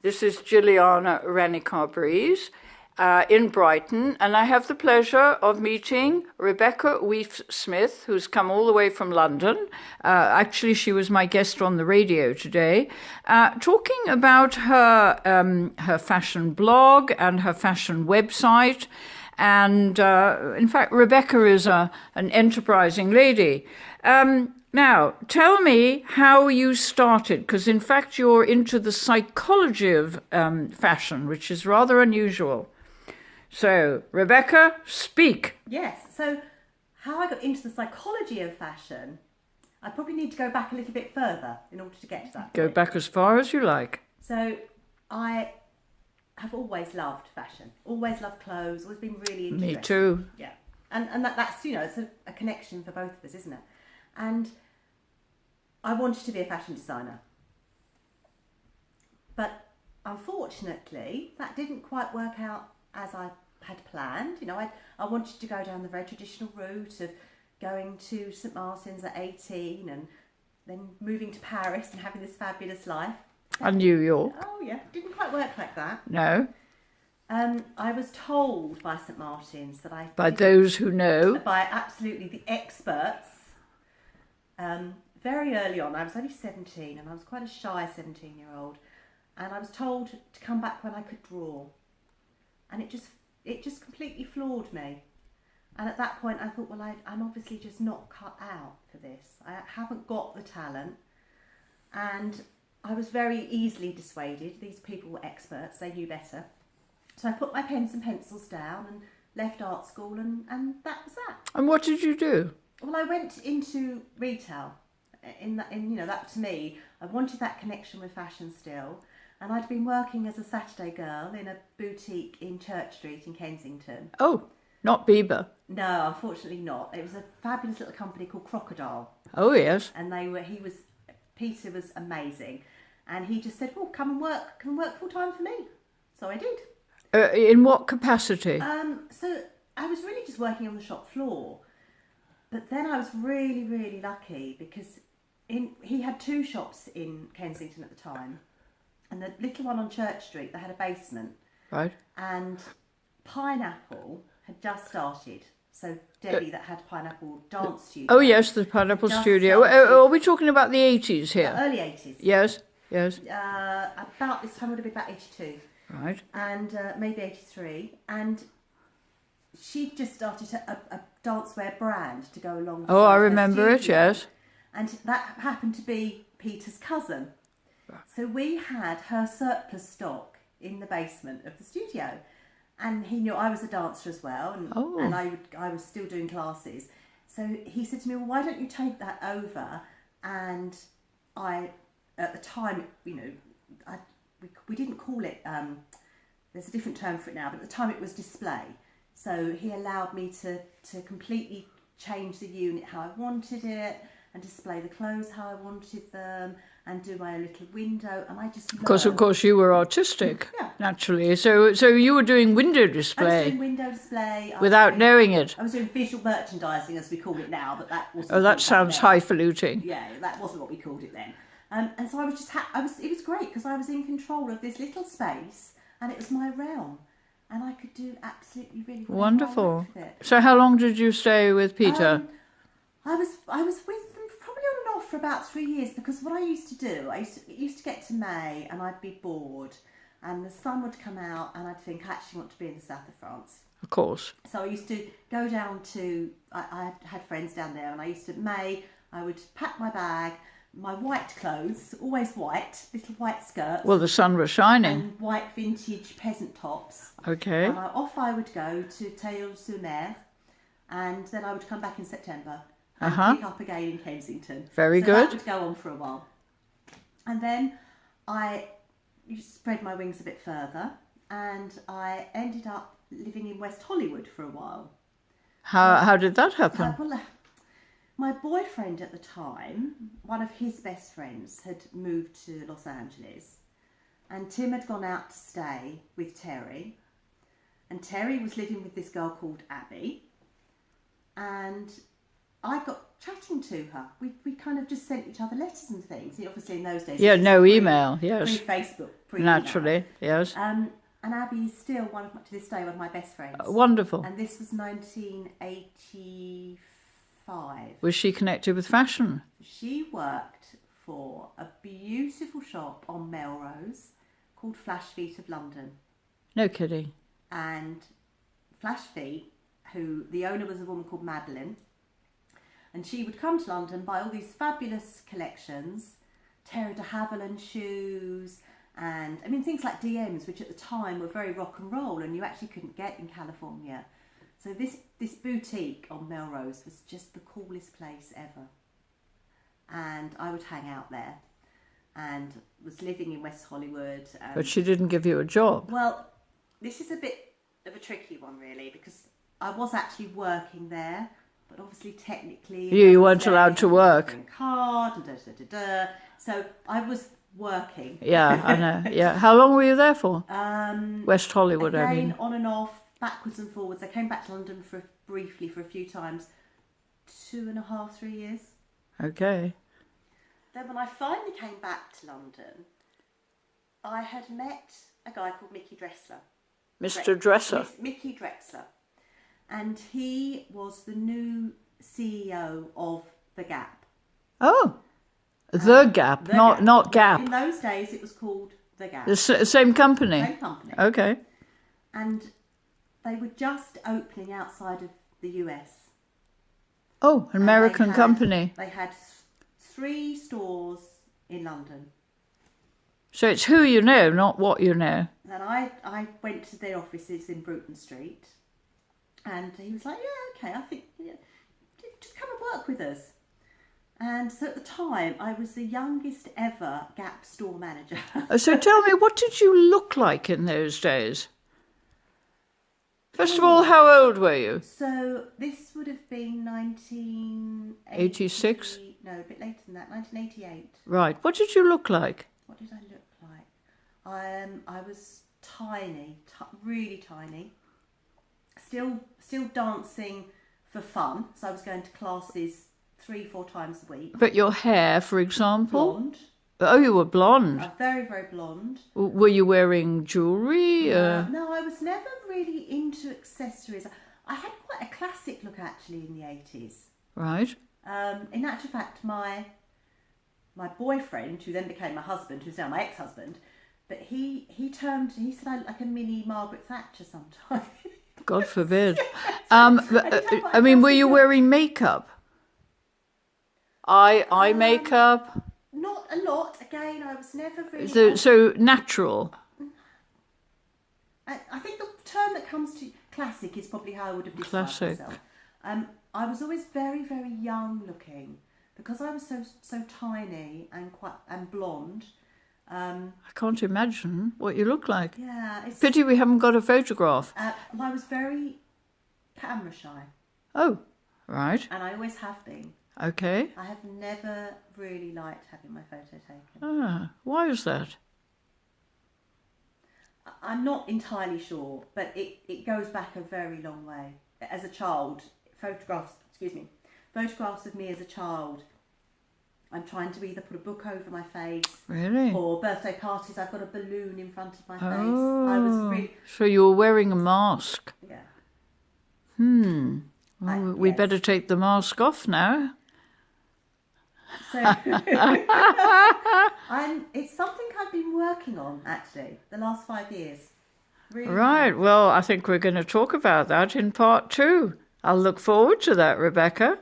This is Jilliana Ranicar-Breese in Brighton, and I have the pleasure of meeting Rebecca Weef-Smith, who's come all the way from London. Actually, she was my guest on the radio today, talking about her fashion blog and her fashion website. And in fact, Rebecca is an enterprising lady. Now, tell me how you started, because in fact you're into the psychology of fashion, which is rather unusual. So, Rebecca, speak. Yes, so how I got into the psychology of fashion, I probably need to go back a little bit further in order to get to that. Go back as far as you like. So, I have always loved fashion, always loved clothes, always been really interested. Me too. Yeah, and that's, you know, it's a connection for both of us, isn't it? And I wanted to be a fashion designer. But unfortunately, that didn't quite work out as I had planned. You know, I wanted to go down the very traditional route of going to St Martin's at 18 and then moving to Paris and having this fabulous life. And New York. Oh yeah, didn't quite work like that. No. I was told by St Martin's that by those who know. By absolutely the experts. Very early on, I was only 17 and I was quite a shy 17-year-old, and I was told to come back when I could draw. And it just completely floored me. And at that point I thought, well, I'm obviously just not cut out for this. I haven't got the talent. And I was very easily dissuaded. These people were experts, they knew better. So I put my pens and pencils down and left art school, and that was that. And what did you do? Well, I went into retail. You know, that to me, I wanted that connection with fashion still. And I'd been working as a Saturday girl in a boutique in Church Street in Kensington. Oh, not Bieber. No, unfortunately not. It was a fabulous little company called Crocodile. Oh, yes. And Peter was amazing. And he just said, well, come and work full time for me. So I did. In what capacity? So I was really just working on the shop floor. But then I was really, really lucky because he had two shops in Kensington at the time. And the little one on Church Street, they had a basement. Right. And Pineapple had just started. So Debbie, that had Pineapple Dance Studio. Oh yes, the Pineapple Studio. Are we talking about the 80s here? Early 80s. Yes, yes. About this time would have been about 82. Right. And maybe 83. And she just started a dancewear brand to go along with I remember it, yes. And that happened to be Peter's cousin. So we had her surplus stock in the basement of the studio, and he knew I was a dancer as well, and I was still doing classes. So he said to me, well, why don't you take that over? And I, at the time, you know, we didn't call it, there's a different term for it now, but at the time it was display. So he allowed me to completely change the unit how I wanted it, and display the clothes how I wanted them, and do my own little window, and I just learned. Of course, you were artistic, yeah. Naturally. So you were doing window display. I was doing window display. Without knowing it. I was doing visual merchandising, as we call it now, but that wasn't. Oh, that sounds highfalutin. Yeah, that wasn't what we called it then. And so I was just, it was great because I was in control of this little space, and it was my realm, and I could do absolutely really wonderful. With it. So how long did you stay with Peter? I was with them probably on and off for about 3 years, because what I used to do, it used to get to May and I'd be bored, and the sun would come out and I'd think, I actually want to be in the south of France. Of course. So I used to go down to, I had friends down there, and I would pack my bag, my white clothes, always white, little white skirts. Well, the sun was shining. And white vintage peasant tops. Okay. And off I would go to Théoule-sur-Mer, and then I would come back in September. And pick up again in Kensington. Very good. That would go on for a while. And then I spread my wings a bit further, and I ended up living in West Hollywood for a while. How did that happen? My boyfriend at the time, one of his best friends, had moved to Los Angeles, and Tim had gone out to stay with Terry, and Terry was living with this girl called Abby, and I got chatting to her. We kind of just sent each other letters and things. Obviously in those days. Yeah, no email, yes. Pre-Facebook, Naturally, yes. And Abby is still to this day one of my best friends. Wonderful. And this was 1985. Was she connected with fashion? She worked for a beautiful shop on Melrose called Flash Feet of London. No kidding. And Flash Feet, who the owner was a woman called Madeline, and she would come to London, buy all these fabulous collections, Terry de Havilland shoes, and I mean things like DMs, which at the time were very rock and roll, and you actually couldn't get in California. So this boutique on Melrose was just the coolest place ever, and I would hang out there, and was living in West Hollywood. But she didn't give you a job. Well, this is a bit of a tricky one, really, because I was actually working there, but obviously technically you weren't allowed to work. Card and So I was working. Yeah, I know. Yeah, how long were you there for? West Hollywood, again, I mean. On and off, backwards and forwards. I came back to London briefly for a few times. 2.5, 3 years. Okay. Then when I finally came back to London, I had met a guy called Mickey Dressler. Mr. Dresser. Mickey Drexler. And he was the new CEO of The Gap. Oh, The Gap, not Gap. In those days, it was called The Gap. The same company? Same company. Okay. And they were just opening outside of the US. Oh, an American company. They had 3 stores in London. So it's who you know, not what you know. And I went to their offices in Bruton Street, and he was like, yeah, okay, I think, just come and work with us. And so at the time, I was the youngest ever Gap store manager. So tell me, what did you look like in those days? First of all, how old were you? So this would have been 86? No, a bit later than that, 1988. Right. What did you look like? What did I look like? I was tiny, really tiny. Still dancing for fun. So I was going to classes 3-4 times a week. But your hair, for example? Blonde. Oh, you were blonde. Very, very blonde. Were you wearing jewellery? No, I was never really into accessories. I had quite a classic look actually in the 80s. Right. In actual fact, my boyfriend, who then became my husband, who's now my ex-husband, but he said I look like a mini Margaret Thatcher sometimes. God forbid. I mean, were you wearing makeup? Eye makeup? Not a lot. Again, I was never really... So natural? I think the term that comes to classic is probably how I would have described myself. I was always very, very young looking. Because I was so tiny and blonde. I can't imagine what you look like. Yeah. It's Pity we haven't got a photograph. I was very camera shy. Oh, right. And I always have been. Okay. I have never really liked having my photo taken. Ah, why is that? I'm not entirely sure, but it goes back a very long way. As a child, photographs of me as a child, I'm trying to either put a book over my face. Really? Or birthday parties, I've got a balloon in front of my face. Oh, I was really... So you were wearing a mask? Yeah. Well, we better take the mask off now. So, it's something I've been working on, actually, the last 5 years. Really Right, well, I think we're going to talk about that in part 2. I'll look forward to that, Rebecca.